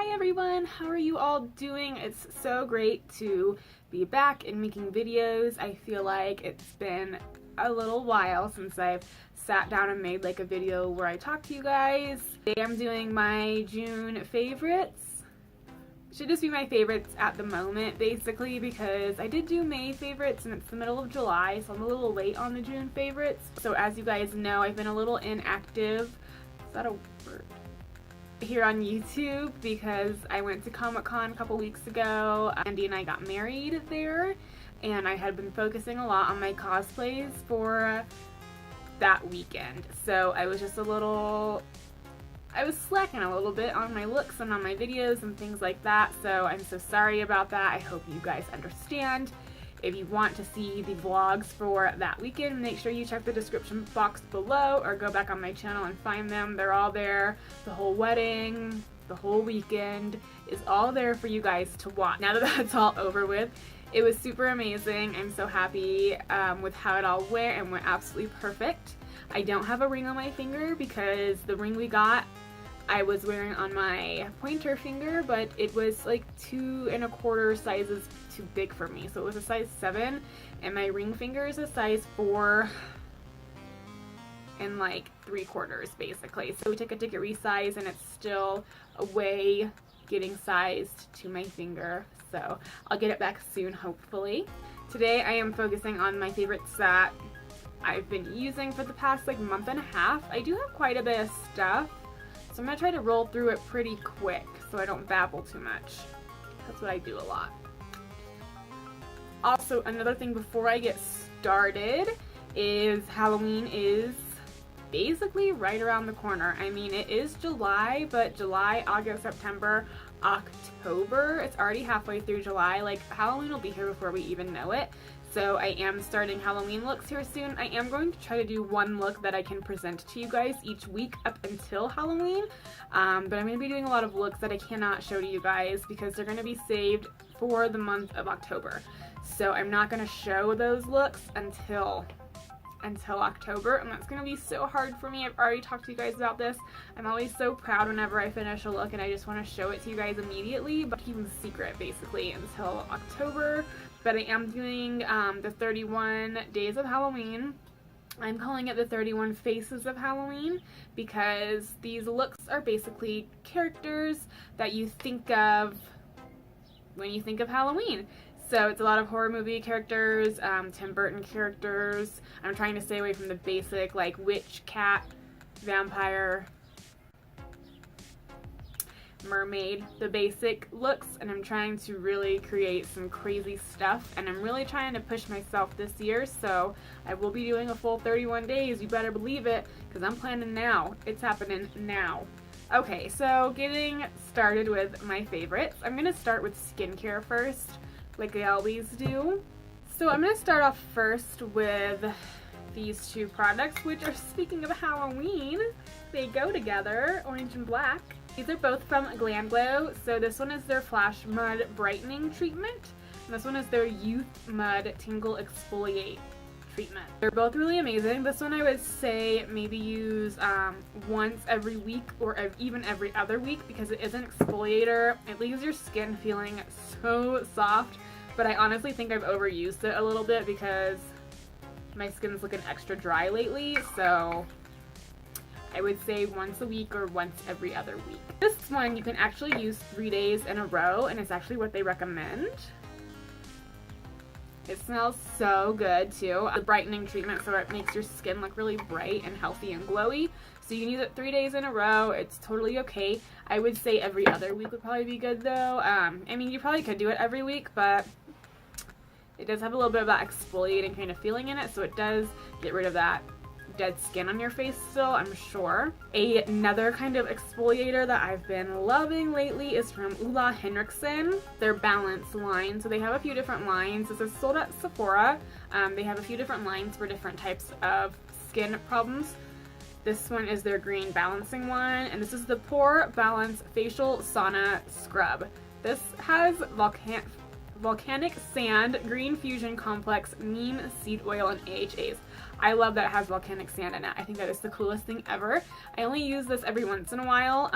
Hi everyone, how are you all doing? It's so great to be back and making videos. I feel like it's been a little while since I've sat down and made like a video where I talk to you guys. Today I'm doing my June favorites. Should just be my favorites at the moment basically because I did do May favorites and it's the middle of July, so I'm a little late on the June favorites. So as you guys know, I've been a little inactive. Is that a word? Here on YouTube because I went to Comic-Con a couple weeks ago. Andy and I got married there and I had been focusing a lot on my cosplays for that weekend. So I was just I was slacking a little bit on my looks and on my videos and things like that. So I'm so sorry about that. I hope you guys understand. If you want to see the vlogs for that weekend, make sure you check the description box below or go back on my channel and find them. They're all there. The whole wedding, the whole weekend is all there for you guys to watch. Now that that's all over with, it was super amazing. I'm so happy with how it all went and went absolutely perfect. I don't have a ring on my finger because the ring we got I was wearing on my pointer finger, but it was like 2 1/4 sizes too big for me. So it was a size 7 and my ring finger is a size 4 and like 3/4 basically. So we took it to get resized and it's still away getting sized to my finger. So I'll get it back soon hopefully. Today I am focusing on my favorites that I've been using for the past like month and a half. I do have quite a bit of stuff. So I'm going to try to roll through it pretty quick so I don't babble too much. That's what I do a lot. Also, another thing before I get started is Halloween is basically right around the corner. I mean, it is July, but July, August, September, October, it's already halfway through July. Like, Halloween will be here before we even know it. So I am starting Halloween looks here soon. I am going to try to do one look that I can present to you guys each week up until Halloween. But I'm going to be doing a lot of looks that I cannot show to you guys because they're going to be saved for the month of October. So I'm not going to show those looks until October, and that's going to be so hard for me. I've already talked to you guys about this. I'm always so proud whenever I finish a look and I just want to show it to you guys immediately, but keep them secret basically until October. But I am doing the 31 days of Halloween. I'm calling it the 31 faces of Halloween because these looks are basically characters that you think of when you think of Halloween. So it's a lot of horror movie characters, Tim Burton characters. I'm trying to stay away from the basic like witch, cat, vampire, mermaid, the basic looks, and I'm trying to really create some crazy stuff, and I'm really trying to push myself this year, so I will be doing a full 31 days, you better believe it, because I'm planning now. It's happening now. Okay, so getting started with my favorites. I'm going to start with skincare first, like I always do. So I'm going to start off first with these two products, which are, speaking of Halloween, they go together, orange and black. These are both from Glamglow. So this one is their FlashMud Brightening treatment, and this one is their YouthMud TingleExfoliate treatment. They're both really amazing. This one I would say maybe use once every week or even every other week because it is an exfoliator. It leaves your skin feeling so soft, but I honestly think I've overused it a little bit because my skin's looking extra dry lately, so I would say once a week or once every other week. This one you can actually use 3 days in a row, and it's actually what they recommend. It smells so good too. The brightening treatment, so it makes your skin look really bright and healthy and glowy. So you can use it 3 days in a row. It's totally okay. I would say every other week would probably be good though. I mean, you probably could do it every week, but it does have a little bit of that exfoliating kind of feeling in it, so it does get rid of that dead skin on your face still, I'm sure. Another kind of exfoliator that I've been loving lately is from Henrikson, their Balance line. So they have a few different lines. This is sold at Sephora. They have a few different lines for different types of skin problems. This one is their green balancing one, and this is the Pore Balance Facial Sauna Scrub. This has volcanic sand, green fusion complex, neem seed oil, and AHAs. I love that it has volcanic sand in it. I think that is the coolest thing ever. I only use this every once in a while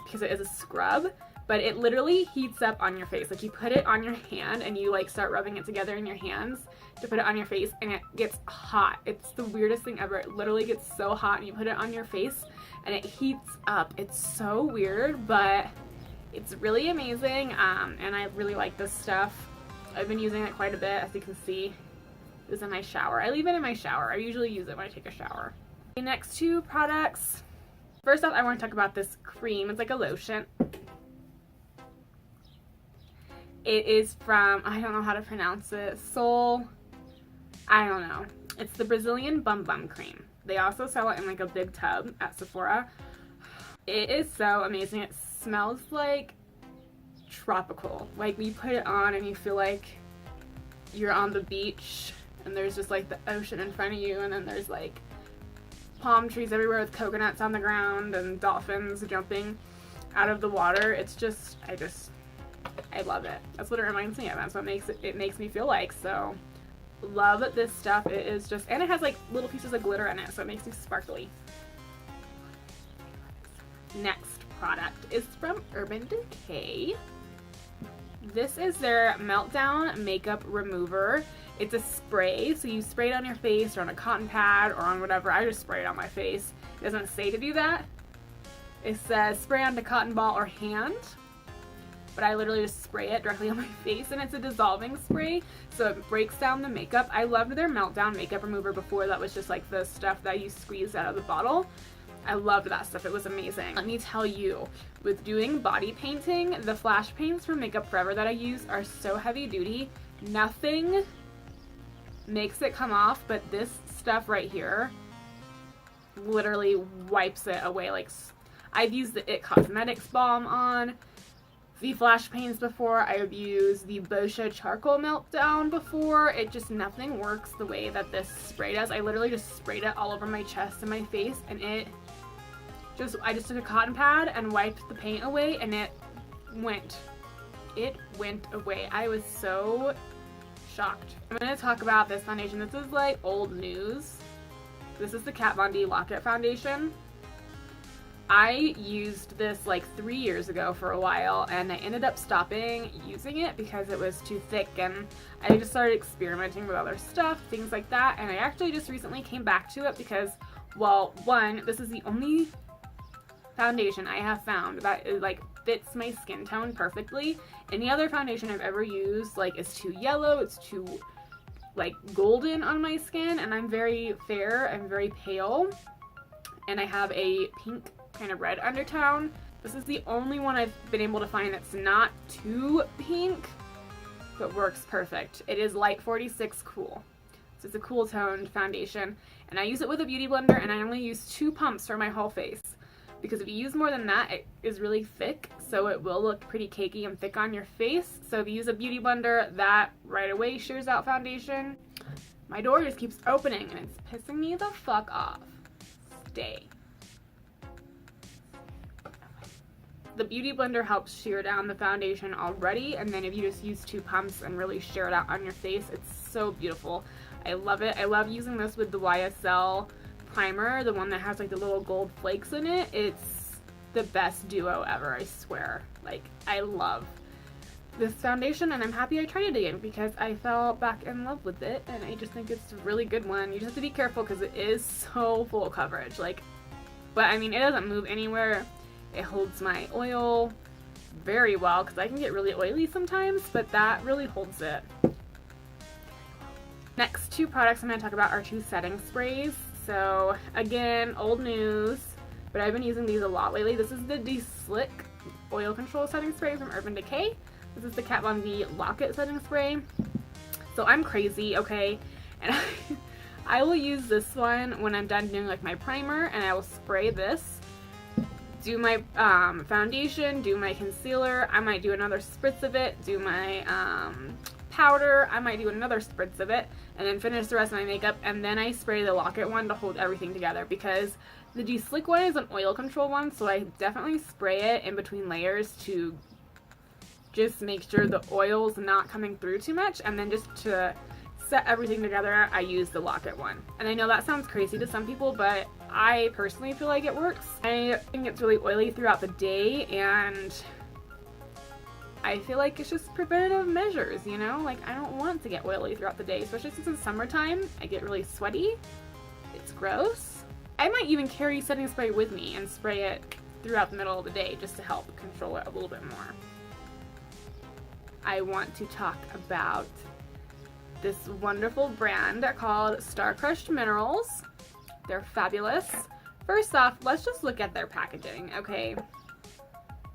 because it is a scrub, but it literally heats up on your face. Like you put it on your hand and you like start rubbing it together in your hands to put it on your face, and it gets hot. It's the weirdest thing ever. It literally gets so hot, and you put it on your face and it heats up. It's so weird, but it's really amazing, and I really like this stuff. I've been using it quite a bit, as you can see. It was in my shower. I leave it in my shower. I usually use it when I take a shower. The next two products. First off, I want to talk about this cream. It's like a lotion. It is from, I don't know how to pronounce it, I don't know. It's the Brazilian Bum Bum Cream. They also sell it in like a big tub at Sephora. It is so amazing. It smells like tropical. Like you put it on and you feel like you're on the beach and there's just like the ocean in front of you, and then there's like palm trees everywhere with coconuts on the ground and dolphins jumping out of the water. It's just, I love it. That's what it reminds me of. That's what it makes me feel like. So love this stuff. It is just, and it has like little pieces of glitter in it, so it makes me sparkly. Next product is from Urban Decay. This is their Meltdown Makeup Remover. It's a spray, so you spray it on your face or on a cotton pad or on whatever. I just spray it on my face. It doesn't say to do that. It says spray onto cotton ball or hand, but I literally just spray it directly on my face, and it's a dissolving spray, so it breaks down the makeup. I loved their Meltdown Makeup Remover before. That was just like the stuff that you squeeze out of the bottle. I loved that stuff. It was amazing. Let me tell you, with doing body painting, the flash paints from Makeup Forever that I use are so heavy duty. Nothing makes it come off, but this stuff right here literally wipes it away. Like, I've used the It Cosmetics balm on the flash paints before. I've used the Boscia Charcoal Meltdown before. It just, nothing works the way that this spray does. I literally just sprayed it all over my chest and my face, and I just took a cotton pad and wiped the paint away, and it went away. I was so shocked. I'm going to talk about this foundation. This is like old news. This is the Kat Von D Lock-It Foundation. I used this like 3 years ago for a while, and I ended up stopping using it because it was too thick, and I just started experimenting with other stuff, things like that, and I actually just recently came back to it because, well, one, this is the only foundation I have found that is like fits my skin tone perfectly. Any other foundation I've ever used like is too yellow, it's too like golden on my skin, and I'm very fair, I'm very pale, and I have a pink kind of red undertone. This is the only one I've been able to find that's not too pink but works perfect. It is Light 46 Cool. So it's a cool toned foundation, and I use it with a beauty blender, and I only use 2 pumps for my whole face, because if you use more than that, it is really thick, so it will look pretty cakey and thick on your face. So if you use a beauty blender, that right away shears out foundation. My door just keeps opening and it's pissing me the fuck off. Stay. The beauty blender helps shear down the foundation already, and then if you just use 2 pumps and really shear it out on your face, it's so beautiful. I love it. I love using this with the YSL primer, the one that has like the little gold flakes in it. It's the best duo ever, I swear. Like, I love this foundation, and I'm happy I tried it again because I fell back in love with it, and I just think it's a really good one. You just have to be careful because it is so full coverage, like, but I mean, it doesn't move anywhere. It holds my oil very well because I can get really oily sometimes, but that really holds it. Next 2 products I'm going to talk about are 2 setting sprays. So again, old news, but I've been using these a lot lately. This is the De-Slick Oil Control Setting Spray from Urban Decay. This is the Kat Von D Lock-It Setting Spray. So I'm crazy, okay? And I will use this one when I'm done doing like my primer, and I will spray this, do my foundation, do my concealer, I might do another spritz of it, do my powder, I might do another spritz of it, and then finish the rest of my makeup, and then I spray the Lock-It one to hold everything together, because the De-Slick one is an oil control one, so I definitely spray it in between layers to just make sure the oil's not coming through too much, and then just to set everything together, I use the Lock-It one. And I know that sounds crazy to some people, but I personally feel like it works. I think it's really oily throughout the day, and I feel like it's just preventative measures, you know? Like, I don't want to get oily throughout the day, especially since it's summertime. I get really sweaty. It's gross. I might even carry setting spray with me and spray it throughout the middle of the day just to help control it a little bit more. I want to talk about this wonderful brand called Star Crushed Minerals. They're fabulous. First off, let's just look at their packaging, okay?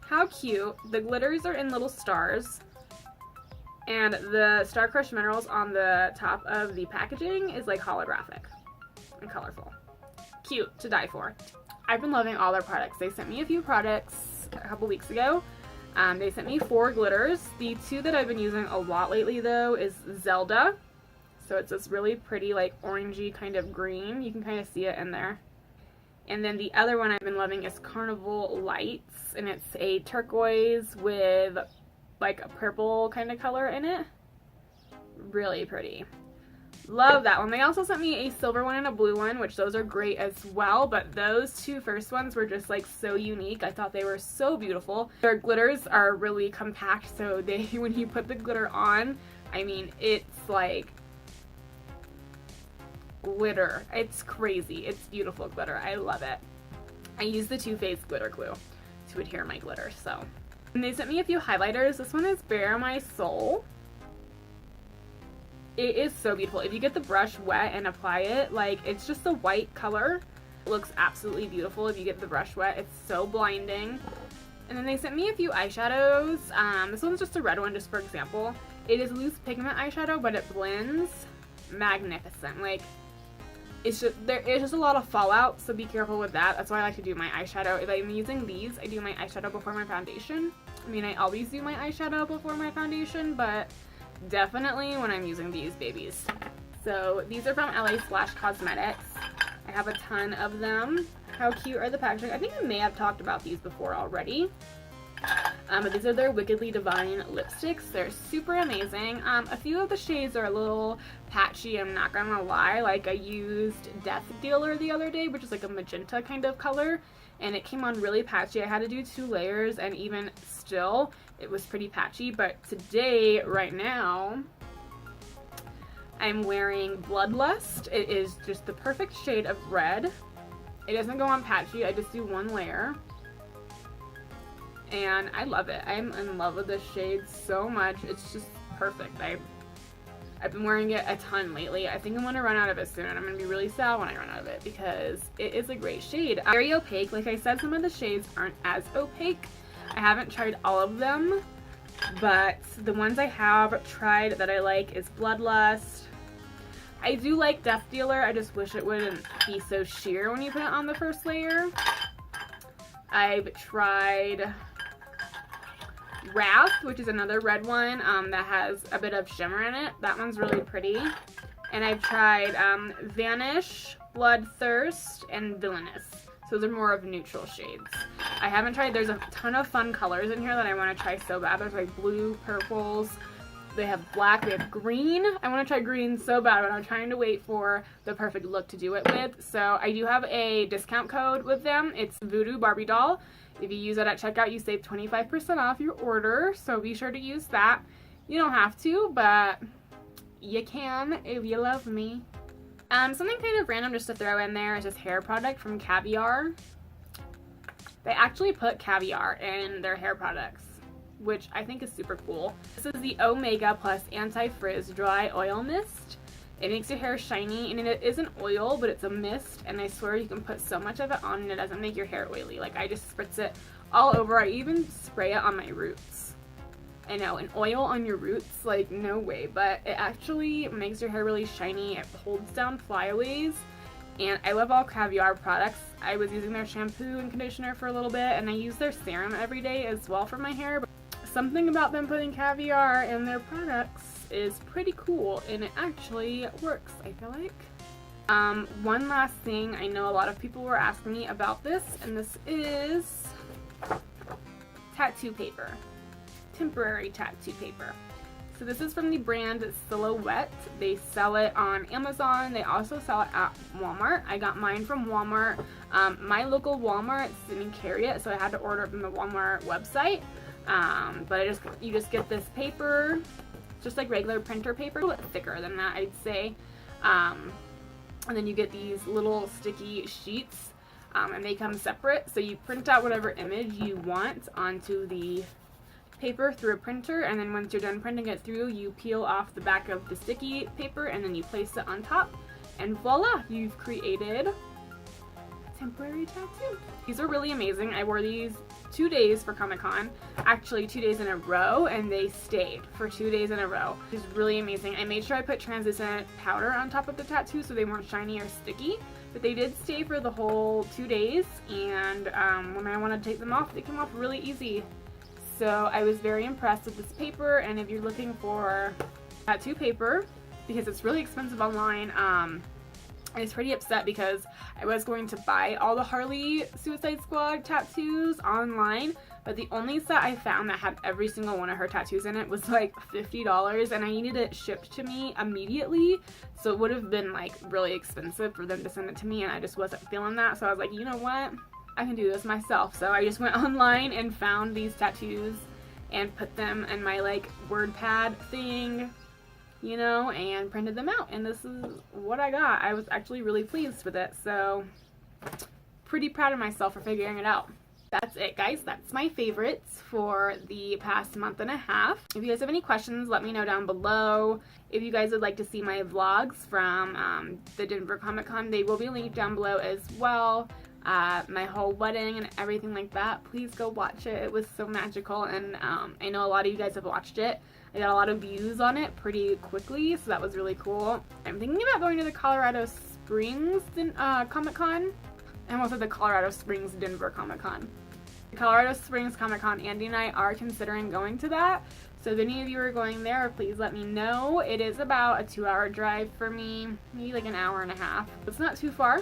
How cute. The glitters are in little stars, and the Star Crushed Minerals on the top of the packaging is like holographic and colorful. Cute to die for. I've been loving all their products. They sent me a few products a couple weeks ago. They sent me 4 glitters. The 2 that I've been using a lot lately though is Zelda. So it's this really pretty like orangey kind of green. You can kind of see it in there. And then the other one I've been loving is Carnival Lights, and it's a turquoise with like a purple kind of color in it. Really pretty. Love that one. They also sent me a silver one and a blue one, which those are great as well, but those 2 first ones were just like so unique. I thought they were so beautiful. Their glitters are really compact, so they, when you put the glitter on, I mean, it's like glitter. It's crazy. It's beautiful glitter. I love it. I use the Too Faced glitter glue to adhere my glitter, so. And they sent me a few highlighters. This one is Bare My Soul. It is so beautiful. If you get the brush wet and apply it, like, it's just a white color. It looks absolutely beautiful if you get the brush wet. It's so blinding. And then they sent me a few eyeshadows. This one's just a red one, just for example. It is loose pigment eyeshadow, but it blends magnificent. Like, it's just, there is just a lot of fallout, so be careful with that. That's why I like to do my eyeshadow. If I'm using these, I do my eyeshadow before my foundation. I mean, I always do my eyeshadow before my foundation, but definitely when I'm using these babies. So these are from LA Splash Cosmetics. I have a ton of them. How cute are the packaging? I think I may have talked about these before already. But these are their Wickedly Divine lipsticks. They're super amazing. A few of the shades are a little patchy, I'm not gonna lie. Like, I used Death Dealer the other day, which is like a magenta kind of color, and it came on really patchy. I had to do 2 layers, and even still, it was pretty patchy. But today, right now, I'm wearing Bloodlust. It is just the perfect shade of red. It doesn't go on patchy, I just do 1 layer. And I love it. I'm in love with this shade so much. It's just perfect. I've been wearing it a ton lately. I think I'm going to run out of it soon, and I'm going to be really sad when I run out of it because it is a great shade. Very opaque. Like I said, some of the shades aren't as opaque. I haven't tried all of them, but the ones I have tried that I like is Bloodlust. I do like Death Dealer. I just wish it wouldn't be so sheer when you put it on the first layer. I've tried Wrath, which is another red one that has a bit of shimmer in it. That one's really pretty. And I've tried Vanish, Bloodthirst, and Villainous. So those are more of neutral shades. I haven't tried, there's a ton of fun colors in here that I want to try so bad. There's like blue, purples, they have black, they have green. I want to try green so bad, but I'm trying to wait for the perfect look to do it with. So I do have a discount code with them. It's Voodoo Barbie Doll. If you use it at checkout, you save 25% off your order, so be sure to use that. You don't have to, but you can if you love me. Something kind of random just to throw in there is this hair product from Caviar. They actually put Caviar in their hair products, which I think is super cool. This is the Omega Plus Anti-Frizz Dry Oil Mist. It makes your hair shiny, and it isn't oil, but it's a mist, and I swear you can put so much of it on and it doesn't make your hair oily. Like, I just spritz it all over. I even spray it on my roots. I know, an oil on your roots, like, no way, but it actually makes your hair really shiny. It holds down flyaways, and I love all Caviar products. I was using their shampoo and conditioner for a little bit, and I use their serum every day as well for my hair. But something about them putting Caviar in their products is pretty cool, and it actually works, I feel like. One last thing, I know a lot of people were asking me about this, and this is tattoo paper. Temporary tattoo paper. So this is from the brand Silhouette. They sell it on Amazon. They also sell it at Walmart. I got mine from Walmart. My local Walmart didn't carry it, so I had to order it from the Walmart website. But you just get this paper, just like regular printer paper, a little bit thicker than that, I'd say. And then you get these little sticky sheets, and they come separate. So you print out whatever image you want onto the paper through a printer, and then once you're done printing it through, you peel off the back of the sticky paper, and then you place it on top, and voila, you've created a temporary tattoo. These are really amazing. I wore these 2 days for Comic-Con, actually 2 days in a row, and they stayed for 2 days in a row. It's really amazing. I made sure I put translucent powder on top of the tattoo so they weren't shiny or sticky, but they did stay for the whole 2 days, and when I wanted to take them off, they came off really easy. So I was very impressed with this paper, and if you're looking for tattoo paper, because it's really expensive online, I was pretty upset because I was going to buy all the Harley Suicide Squad tattoos online, but the only set I found that had every single one of her tattoos in it was like $50, and I needed it shipped to me immediately, so it would have been like really expensive for them to send it to me, and I just wasn't feeling that. So I was like, you know what? I can do this myself. So I just went online and found these tattoos and put them in my like WordPad thing, you know, and printed them out, and this is what I got. I was actually really pleased with it, so pretty proud of myself for figuring it out. That's it, guys. That's my favorites for the past month and a half. If you guys have any questions, let me know down below. If you guys would like to see my vlogs from the Denver Comic Con, they will be linked down below as well. My whole wedding and everything like that, please go watch it. It was so magical, and I know a lot of you guys have watched it. I got a lot of views on it pretty quickly, so that was really cool. I'm thinking about going to the Colorado Springs Comic Con. I almost said the Colorado Springs Denver Comic Con. The Colorado Springs Comic Con, Andy and I are considering going to that. So if any of you are going there, please let me know. It is about a 2-hour drive for me, maybe like an hour and a half. It's not too far.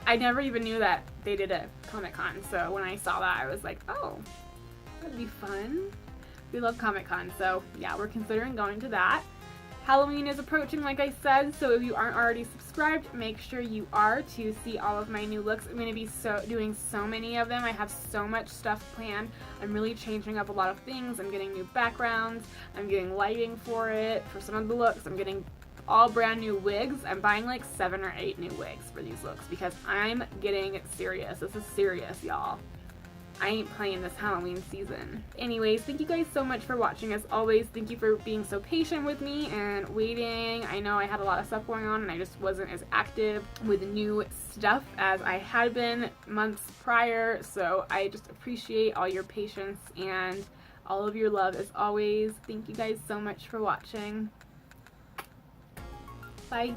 I never even knew that they did a Comic-Con, so when I saw that, I was like, oh, that'd be fun. We love Comic-Con, so yeah, we're considering going to that. Halloween is approaching, like I said, so if you aren't already subscribed, make sure you are to see all of my new looks. I'm going to be doing so many of them. I have so much stuff planned. I'm really changing up a lot of things. I'm getting new backgrounds. I'm getting lighting for it. For some of the looks, I'm getting all brand new wigs. I'm buying like 7 or 8 new wigs for these looks because I'm getting serious. This is serious, y'all. I ain't playing this Halloween season. Anyways, thank you guys so much for watching. As always, thank you for being so patient with me and waiting. I know I had a lot of stuff going on and I just wasn't as active with new stuff as I had been months prior, so I just appreciate all your patience and all of your love as always. Thank you guys so much for watching. Bye.